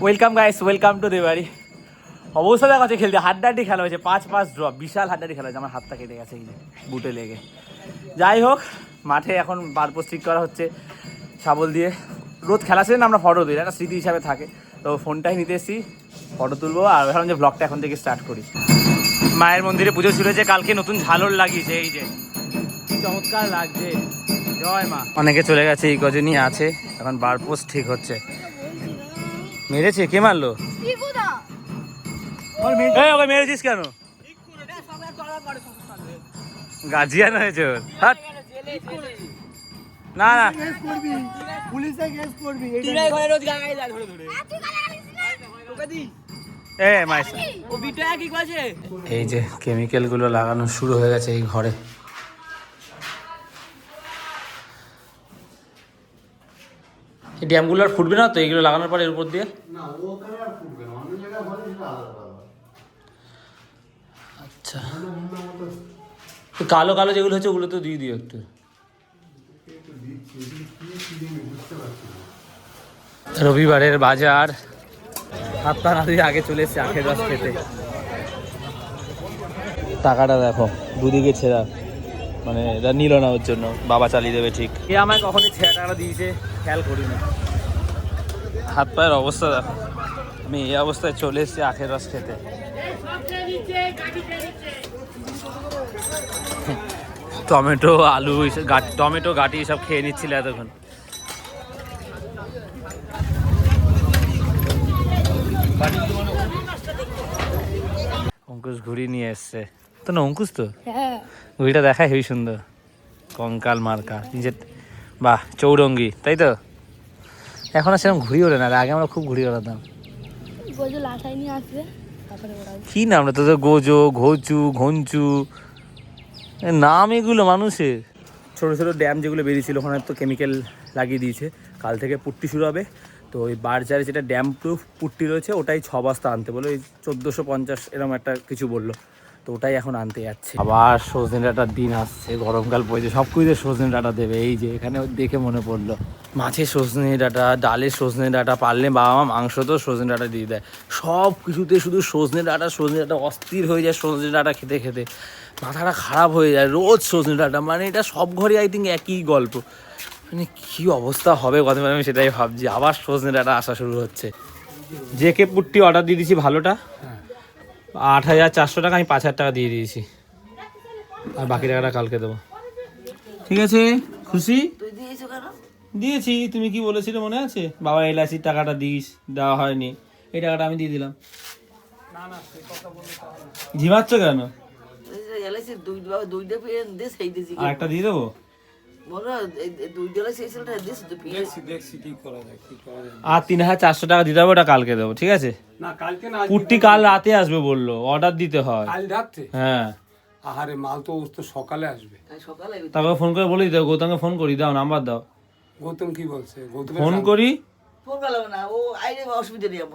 Welcome guys, welcome to Debari. অবস্থা দেখা হচ্ছে খেলতে, হাড্ডাহাড্ডি খেলা হয়েছে, 5-5 ড্রপ, বিশাল হাড্ডাহাড্ডি খেলা হয়েছে। আমার হাতটা কেটে গেছে এই যে বুটে লেগে। যাই হোক, মাঠে এখন বারপোস্ট ঠিক করা হচ্ছে শাবল দিয়ে। রোজ খেলা ছিলেন আমরা ফটো দিই, একটা স্মৃতি হিসাবে থাকে। তো ফোনটাই নিতে এসেছি, ফটো তুলবো আর ভাবলাম যে ব্লগটা এখন থেকে স্টার্ট করি। মায়ের মন্দিরে পুজো শুরু হয়েছে, কালকে নতুন ঝালর লাগিয়েছে, এই যে কি চমৎকার লাগছে। জয় মা। অনেকে চলে গেছে, এই কজনই আছে। এখন বারপোস্ট ঠিক হচ্ছে। মেরেছে? কে মারলো? ওকে মেরেছিস কেন? গাজিয়ান হয়েছে ওর। না না, এই যে কেমিক্যাল গুলো লাগানো শুরু হয়ে গেছে এই ঘরে। এই ড্যামগুলো আর ফুটবে না তো এইগুলো লাগানোর পরে এর উপর দিয়ে? আচ্ছা, কালো কালো যেগুলো হচ্ছে ওগুলো তো দিয়ে দিও একটু। রবিবারের বাজার, হাতটা না দিয়ে আগে চলে এসছে আখের রস খেতে। টাকাটা দেখো দুদিকে ছেঁড়া, মানে এটা নিল না ওর জন্য, বাবা চালিয়ে দেবে ঠিক। এ আমায় কখনই ছেঁড়া টাকা দিয়েছে খেয়াল করি না। হাত পায়ের অবস্থা দেখো, আমি এই অবস্থায় চলে এসেছি আখের রস খেতে। টমেটো, আলু, টমেটো গাটি সব খেয়ে নিচ্ছিল এতক্ষণ। অঙ্কুশ ঘুড়ি নিয়ে এসছে তো না? অঙ্কুশ তো ঘুড়িটা দেখায় হেবি সুন্দর, কঙ্কাল মার্কা নিজের। বাহ, চৌরঙ্গি তাই তো? এখন আর সেরকম ঘুড়ি ওড়ে না, আগে আমরা খুব ঘুড়ি ওড়াতাম। কি নাম রে তোদের? গোজো, ঘোচু, ঘঞ্চু নাম এগুলো মানুষের। ছোটো ছোটো ড্যাম যেগুলো বেরিয়েছিল ওখানে তো কেমিক্যাল লাগিয়ে দিয়েছে। কাল থেকে পুট্টি শুরু হবে। তো ওই বারজারে যেটা ড্যাম প্রুফ পুট্টি রয়েছে ওটাই 6 বস্তা আনতে বলো, এই 1450 এরকম একটা কিছু বললো। তো ওটাই এখন আনতে যাচ্ছে। আবার সজনে ডাঁটার দিন আসছে, গরমকাল পড়েছে, সব কিছুতে সজনে ডাঁটা দেবে। এই যে এখানে দেখে মনে পড়লো, মাছের সজনে ডাঁটা, ডালের সজনে ডাঁটা, পারলে বাবা মা মাংস তো সজনে ডাঁটা দিয়ে দেয়। সব কিছুতে শুধু সজনে ডাঁটা, অস্থির হয়ে যায় সজনে ডাঁটা খেতে খেতে, মাথাটা খারাপ হয়ে যায় রোজ সজনে ডাঁটা। মানে এটা সব ঘরে আই থিঙ্ক একই গল্প। মানে কী অবস্থা হবে কথা, আমি সেটাই ভাবছি। আবার সজনে ডাঁটা আসা শুরু হচ্ছে। যে কে পুট্টি অর্ডার দিয়ে দিয়েছি ভালোটা, 8400 টাকা, আমি 5000 টাকা দিয়ে দিয়েছি, আর বাকি টাকাটা কালকে দেবো। ঠিক আছে, খুশি? দিয়েছি, তুমি কি বলেছিলে মনে আছে? বাবা এলআইসির টাকাটা দিস, দেওয়া হয়নি, এই টাকাটা আমি দিয়ে দিলাম। ঝিমাচ্ছ কেন? আর একটা দিয়ে দেবো। আর 3400 টাকা দিতে হবে, ওটা কালকে দেবো। ঠিক আছে, পুট্টি কাল রাতে আসবে বললো, অর্ডার দিতে হয়। হ্যাঁ, আহারে মাল তো সকালে আসবে। তাকে ফোন করে বলে দিতে হবে। গৌতমকে ফোন করি, দাও নাম্বার দাও। গৌতম কি বলছে? ফোন করি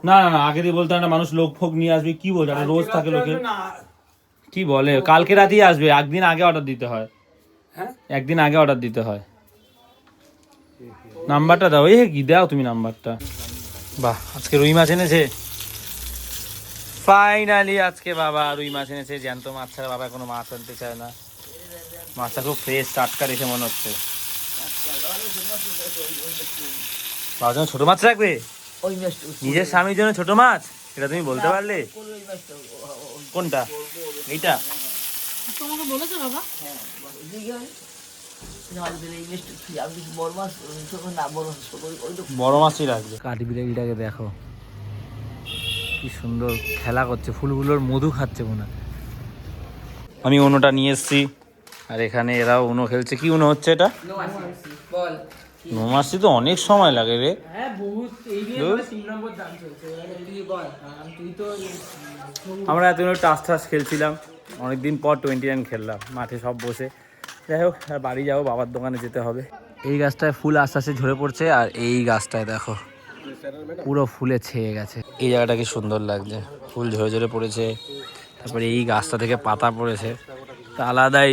না না না, আগে দিয়ে বলতে হয় না, মানুষ লোক ফোক নিয়ে আসবে। কি বলছে, রোজ থাকে লোকে, কি বলে কালকে রাতেই আসবে, একদিন আগে অর্ডার দিতে হয়। হ্যাঁ, একদিন আগে অর্ডার দিতে হয়। নাম্বারটা দাও। এই কি দাও তুমি নাম্বারটা। বাহ, আজকে রুই মাছ এনেছে ফাইনালি। আজকে বাবা রুই মাছ এনেছে, জ্যান্ত মাছ ছাড়া বাবা কোনো মাছ আনতে চায় না। মাছটা খুব ফ্রেশ টাটকা দেখে মনে হচ্ছে। বাবার জন্য ছোট মাছ রাখবে? নিজের স্বামীর জন্য ছোট মাছ? এটা তুমি বলতে পারলে? কোনটা? এইটা? বড় মাছই রাখবে। কাঠবিড়ালিটাকে দেখো কি সুন্দর খেলা করছে, ফুলগুলোর মধু খাচ্ছে মনে হয়। আমি উনোটা নিয়ে এসেছি, আর এখানে এরাও উনো খেলছে। কি উনো হচ্ছে এটা? নোমাসি তো অনেক সময় লাগে রে। আমরা এতদিন টাস খেলছিলাম, অনেকদিন পর 29 খেললাম মাঠে সব বসে। যাই হোক, আর বাড়ি যাবো, বাবার দোকানে যেতে হবে। এই গাছটায় ফুল আস্তে আস্তে ঝরে পড়ছে, আর এই গাছটায় দেখো পুরো ফুলে ছেয়ে গেছে। এই জায়গাটা কি সুন্দর লাগছে, ফুল ঝরে ঝরে পড়েছে। তারপরে এই গাছটা থেকে পাতা পড়েছে, আলাদাই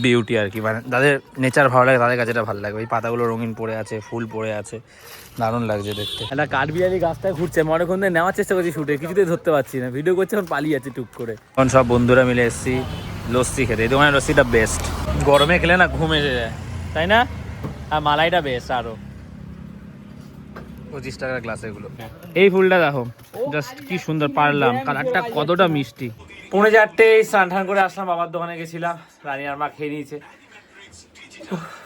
বিউটি আর কি, মানে যাদের নেচার ভালো লাগে তাদের কাছে এটা ভালো লাগবে। এই পাতাগুলো রঙিন পড়ে আছে, ফুল পড়ে আছে, দারুণ লাগছে দেখতে। একটা কাঠবিড়ালি গাছটায় ঘুরছে, মনে কোন নেওয়ার চেষ্টা করছি শুটে, কিছুতেই ধরতে পারছি না, ভিডিও করছে এখন পালিয়ে যাচ্ছে টুক করে। এখন সব বন্ধুরা মিলে এসেছি লস্যি খেতে, এই দোকানের লস্যিটা বেস্ট, গরমে খেলে না ঘুম এসে যায়, তাই না? আর মালাইটা বেস্ট আরো, 25 টাকার গ্লাস এগুলো। এই ফুলটা দেখো জাস্ট কি সুন্দর, পারলাম, কালারটা কতটা মিষ্টি। 4:30 স্নান টান করে আসলাম, বাবার দোকানে গেছিলাম, রানী আর মা খেয়ে নিয়েছে,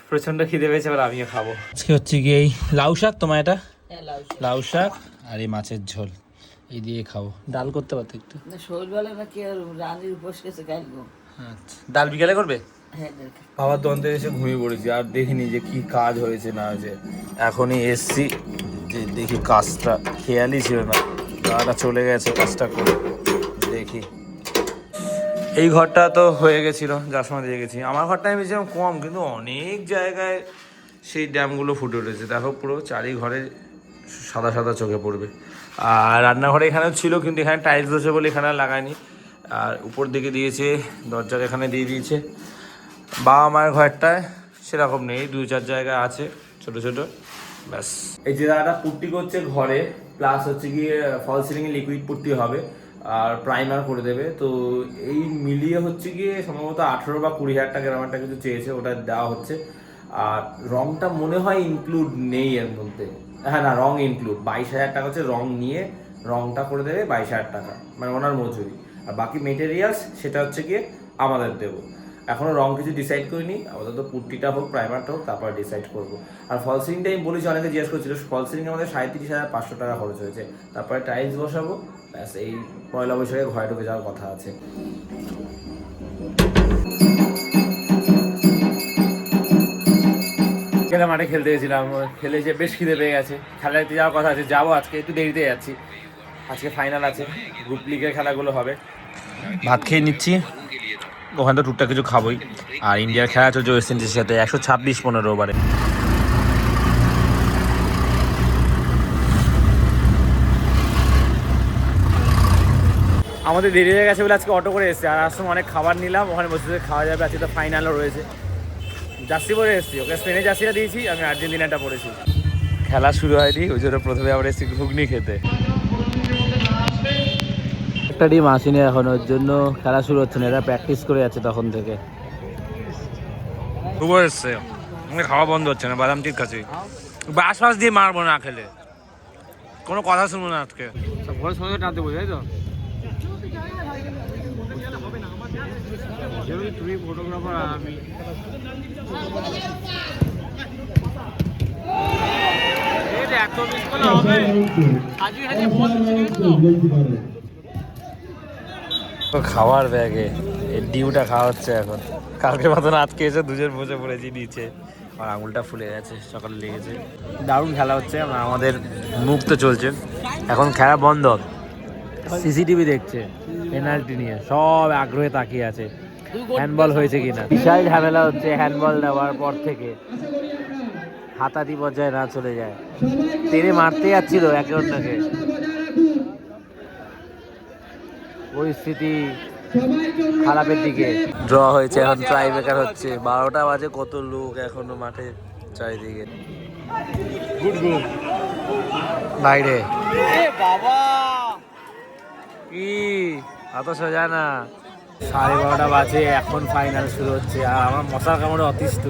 প্রচন্ড খিদে পেয়েছে, এবার আমিও খাবো। আজকে হচ্ছে গিয়ে এই লাউ শাক, তোমার এটা লাউ শাক আর এই মাছের ঝোল, এই দিয়ে খাবো। ডাল করতে পারতো একটু, আচ্ছা ডাল বিকালে করবে? বাবার দোকান থেকে এসে ঘুমিয়ে পড়েছি, আর দেখিনি যে কি কাজ হয়েছে না হয়েছে, এখনই এসছি যে দেখি কাজটা, খেয়ালই ছিল না, দাদাটা চলে গেছে কাজটা করে, দেখি। এই ঘরটা তো হয়ে গেছিলো, যার সময় দিয়ে গেছি। আমার ঘরটা আমি ভেবেছিলাম কম, কিন্তু অনেক জায়গায় সেই ড্যামগুলো ফুটে উঠেছে, দেখো পুরো চারি ঘরে সাদা সাদা চোখে পড়বে। আর রান্নাঘরে এখানেও ছিল, কিন্তু এখানে টাইলস বসে বলে এখানে আর লাগায়নি। আর উপর দিকে দিয়েছে, দরজার এখানে দিয়ে দিয়েছে। বাবা মায়ের ঘরটায় সেরকম নেই, 2-4 জায়গায় আছে ছোট ছোট, ব্যাস। এই যে দাদাটা পুট্টি করছে ঘরে, প্লাস হচ্ছে গিয়ে ফল সিলিংয়ে লিকুইড পুট্টি হবে আর প্রাইমার করে দেবে। তো এই মিলিয়ে হচ্ছে গিয়ে সম্ভবত 18 বা 20 হাজার টাকা এরকম একটা কিছু চেয়েছে, ওটা দেওয়া হচ্ছে। আর রংটা মনে হয় ইনক্লুড নেই এর মধ্যে, হ্যাঁ না রং ইনক্লুড, 22 হাজার টাকা হচ্ছে রং নিয়ে, রংটা করে দেবে 22 হাজার টাকা, মানে ওনার মজুরি। আর বাকি মেটেরিয়ালস সেটা হচ্ছে গিয়ে আমাদের দেবো। এখনও রং কিছু ডিসাইড করিনি, আপাতত পুট্টিটা হোক প্রাইমারটা হোক, তারপর ডিসাইড করবো। আর ফল সিলিংটা আমি বলেছি, অনেকে জিজ্ঞেস করছিল, ফল সিলিং আমাদের 37,500 টাকা খরচ হয়েছে, তারপরে টাইলস বসাবো, ব্যাস। এই পয়লা বৈশাখে ঘরে ঢুকে যাওয়ার কথা আছে। খেলা মাঠে খেলতে গেছিলাম, খেলে যে বেশ খিদে পেয়ে গেছে, খেলা দেখতে যাওয়ার কথা আছে, যাবো আজকে, একটু দেরিতে যাচ্ছি, আজকে ফাইনাল আছে, গ্রুপ লিগের খেলাগুলো হবে। ভাত খেয়ে নিচ্ছি, ওখানে তো টুকটাক কিছু খাবোই। আর ইন্ডিয়ার খেলা চলছে ওয়েস্ট ইন্ডিজের সাথে, 126-15 ওভারে। আমাদের দেরি হয়ে গেছে বলে আজকে অটো করে এসেছি, আর আসলে অনেক খাবার নিলাম, ওখানে বসে বসে খাওয়া যাবে। আজকে তো ফাইনালও রয়েছে, জার্সি পরে এসেছি, ওকে স্পেনের জার্সিটা দিয়েছি, আমি আর্জেন্টিনাটা পরেছি। খেলা শুরু হয়নি, ওই জন্য প্রথমে আমরা এসেছি ঘুগনি খেতে। একটা টিম আসেনি এখন, ওর জন্য খেলা শুরু হচ্ছে না, এরা প্র্যাকটিস করে যাচ্ছে তখন থেকে। খুবই এসছে, খাওয়া বন্ধ হচ্ছে না, বাদাম ঠিক খাচ্ছি, বাস ফাস দিয়ে মারবো না খেলে, কোনো কথা শুনবো না আজকে। সব ঘরে সঙ্গে টানতে বোঝাই তো, তুমি ফটোগ্রাফার আর আমি। খাওয়ার ব্যাগে এই ডিউটা খাওয়া হচ্ছে এখন, কালকে মতন আজকে এসে দুজন বসে পড়েছি নিচে, আমার আঙুলটা ফুলে গেছে, সকালে লেগেছে। দারুণ খেলা হচ্ছে, আমাদের মুক্ত চলছে, এখন খেলা বন্ধ, সিসিটিভি দেখছে পেনাল্টি নিয়ে, সব আগ্রহে তাকিয়ে আছে হ্যান্ডবল হয়েছে কিনা। বিশাল ঝামেলা হচ্ছে হ্যান্ডবল দেওয়ার পর থেকে, হাতাতি পর্যায়ে না চলে যায়, টেনে মারতে যাচ্ছিল একে অন্যকে, পরিস্থিতি খারাপের দিকে। ড্র হয়েছে, এখন ট্রাই ব্রেকার হচ্ছে, 12টা বাজে, কত লোক এখনো মাঠে চারিদিকে। গুড গুড বাইরে বাবা, কি অত সোজা না। 12:30 বাজে, এখন ফাইনাল শুরু হচ্ছে, আর আমার মশার কামড়ে অতিষ্ঠ।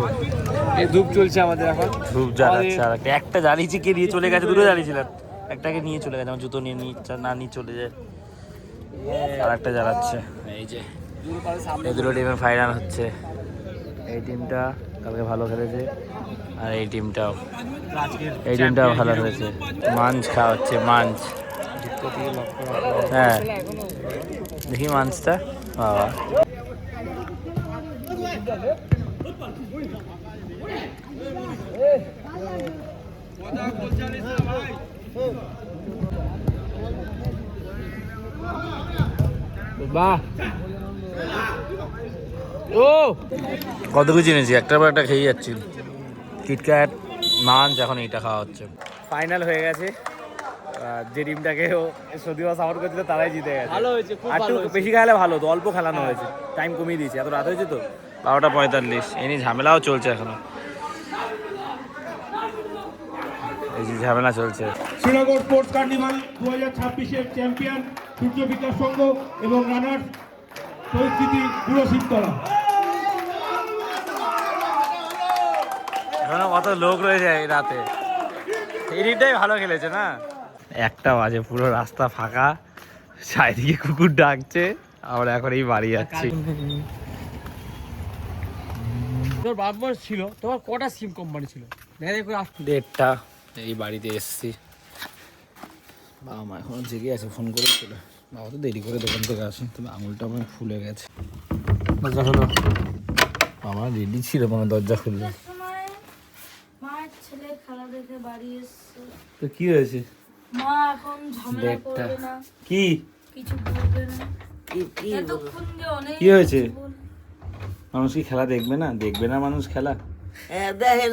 এই ধূপ চলছে আমাদের, এখন ধূপ জ্বালাচ্ছে, আর একটা জ্বালিয়েছি, কে নিয়ে চলে গেছে, দুটো জ্বালিয়েছিলাম, একটাকে নিয়ে চলে গেছে, আমার জুতো নিয়ে না নিয়ে চলে যায়, আর একটা জ্বালাচ্ছে। এই যে এই দুটো টিমের ফাইনাল হচ্ছে, এই টিমটা কালকে ভালো খেলেছে, আর এই টিমটাও ভালো খেলেছে। মাঞ্চ খাওয়া হচ্ছে, মাঞ্চ, হ্যাঁ দেখি মাঞ্চটা, বাবা বাহ, ও কত কিছু এনেছি, একটার পর একটা খেয়ে যাচ্ছি, কিটক্যাট, মাঞ্চ, এখন এইটা খাওয়া হচ্ছে। ফাইনাল হয়ে গেছে, যে টিমটাকে যদিও সাপোর্ট করছিল তারাই জিতে গেছে। ভালো হয়েছে, খুব ভালো হয়েছে, বেশি খেলে ভালো হতো, অল্প খেলানো হয়েছে, টাইম কমিয়ে দিয়েছে, এত রাত হয়েছে তো 12:45, এই নিয়ে ঝামেলাও চলছে এখনো। এই যে ঝামেলা চলছে। শ্রীনগর স্পোর্টস কার্নিভাল 2026-এর চ্যাম্পিয়ন সূর্য বিকাশ সংঘ এবং রানার পরিস্থিতি পুরো শীতলা। এখনো কত লোক রয়েছে এই রাতে। এই দিকটাই ভালো খেলেছে না। 1টা বাজে, পুরো রাস্তা ফাঁকা, চারিদিকে কুকুর ডাকছে। আমরা এখন এই বাড়ি যাচ্ছি। তোর বাবার ছিল, তোমার কটা সিম কোম্পানি ছিল? দেখা করে আসতে 1:30 এই বাড়িতে এসছি। বাবা মা এখনো জেগে আছে, ফোন করেছিল। বাবা তো দেরি করে দোকান থেকে আসে, তবে আঙুলটা আমার ফুলে গেছে। দরজা হলো, আমার রেডি ছিল, মানে দরজা খুললো। মায়ের ছেলে খেলা দেখে বাড়ি এসছে। তো কি হয়েছে? মা এখন ঝামেলা করবে না, কি কিছু বলবে না। এতক্ষণ যে অনেক কি হয়েছে? কিছু বল- মানুষ কি খেলা দেখবে না? দেখবে না মানুষ খেলা? দেখেন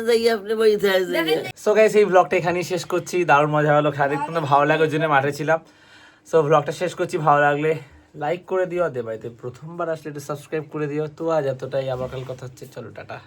সো গাইস, এই ব্লগটা এখানেই শেষ করছি। দারুণ মজা হলো, খেলা দেখতে তো ভালো লাগার জন্য মাঠে ছিলাম। সো ব্লগটা শেষ করছি, ভালো লাগলে লাইক করে দিও, আর বাড়িতে প্রথমবার আসলে একটু সাবস্ক্রাইব করে দিও। তো আজ এতটাই, আবার কাল কথা হচ্ছে, চলো টাটা।